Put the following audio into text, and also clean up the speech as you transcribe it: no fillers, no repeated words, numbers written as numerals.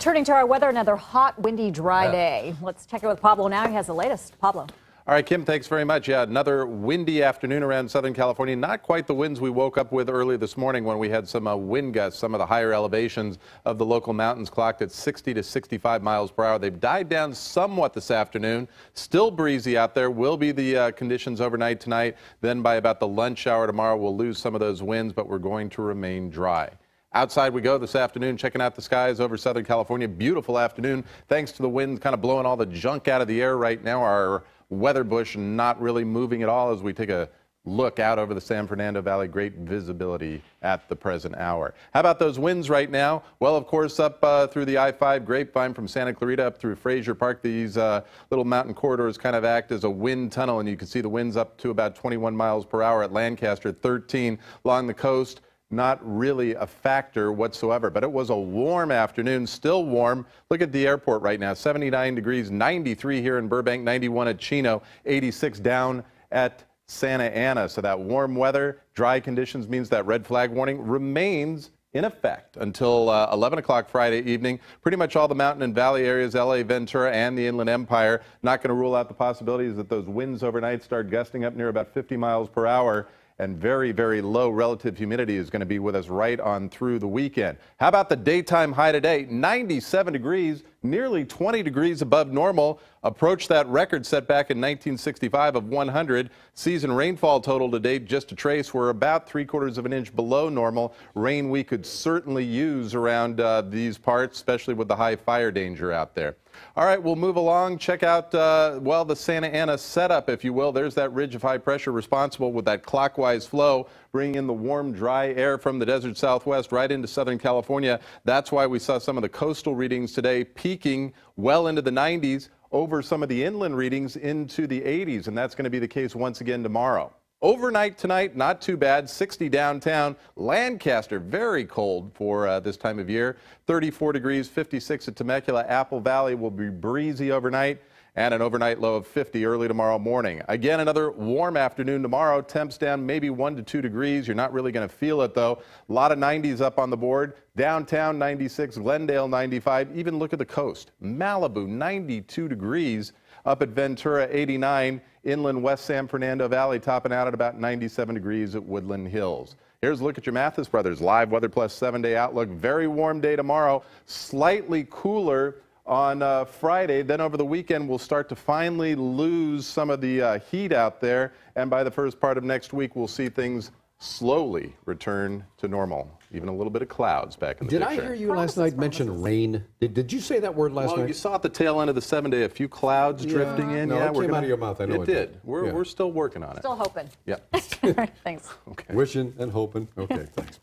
Turning to our weather, another hot, windy, dry day. Let's check it with Pablo now. He has the latest. Pablo. All right, Kim, thanks very much. Yeah, another windy afternoon around Southern California. Not quite the winds we woke up with early this morning when we had some wind gusts. Some of the higher elevations of the local mountains clocked at 60 to 65 miles per hour. They've died down somewhat this afternoon. Still breezy out there. Will be the conditions overnight tonight. Then by about the lunch hour tomorrow, we'll lose some of those winds, but we're going to remain dry. Outside we go this afternoon, checking out the skies over Southern California. Beautiful afternoon, thanks to the wind kind of blowing all the junk out of the air right now. Our weather bush not really moving at all as we take a look out over the San Fernando Valley. Great visibility at the present hour. How about those winds right now? Well, of course, up through the I-5 Grapevine from Santa Clarita up through Frazier Park. These little mountain corridors kind of act as a wind tunnel, and you can see the winds up to about 21 miles per hour at Lancaster, 13 along the coast. Not really a factor whatsoever, but it was a warm afternoon, still warm. Look at the airport right now, 79 degrees, 93 here in Burbank, 91 at Chino, 86 down at Santa Ana. So that warm weather, dry conditions means that red flag warning remains in effect until 11 o'clock Friday evening. Pretty much all the mountain and valley areas, LA, Ventura, and the Inland Empire. Not going to rule out the possibilities that those winds overnight start gusting up near about 50 miles per hour. And very, very low relative humidity is going to be with us right on through the weekend. How about the daytime high today? 97 degrees, nearly 20 degrees above normal. Approached that record set back in 1965 of 100. Season rainfall total to date, just a trace, we're about 3/4 of an inch below normal. Rain we could certainly use around these parts, especially with the high fire danger out there. All right, we'll move along. Check out, well, the Santa Ana setup, if you will. There's that ridge of high pressure responsible with that clockwise flow, bringing in the warm, dry air from the desert southwest right into Southern California. That's why we saw some of the coastal readings today peaking well into the 90s over some of the inland readings into the 80s, and that's going to be the case once again tomorrow. Overnight tonight, not too bad, 60 downtown. Lancaster, very cold for this time of year. 34 degrees, 56 at Temecula. Apple Valley will be breezy overnight, and an overnight low of 50 early tomorrow morning. Again, another warm afternoon tomorrow. Temps down maybe 1 to 2 degrees. You're not really going to feel it, though. A lot of 90s up on the board. Downtown, 96. Glendale, 95. Even look at the coast. Malibu, 92 degrees. Up at Ventura, 89. Inland West San Fernando Valley topping out at about 97 degrees at Woodland Hills. Here's a look at your Mathis Brothers live weather plus 7-day outlook. Very warm day tomorrow. Slightly cooler on Friday. Then over the weekend, we'll start to finally lose some of the heat out there. And by the first part of next week, we'll see things slowly return to normal. Even a little bit of clouds back in the picture. Did I hear you last night mention rain? Did you say that word last night? Well, you saw at the tail end of the 7-day a few clouds drifting in. No, it came out of your mouth. I know it did. We're still working on it. Still hoping. Yeah. All right, thanks. Okay. Wishing and hoping. Okay, thanks.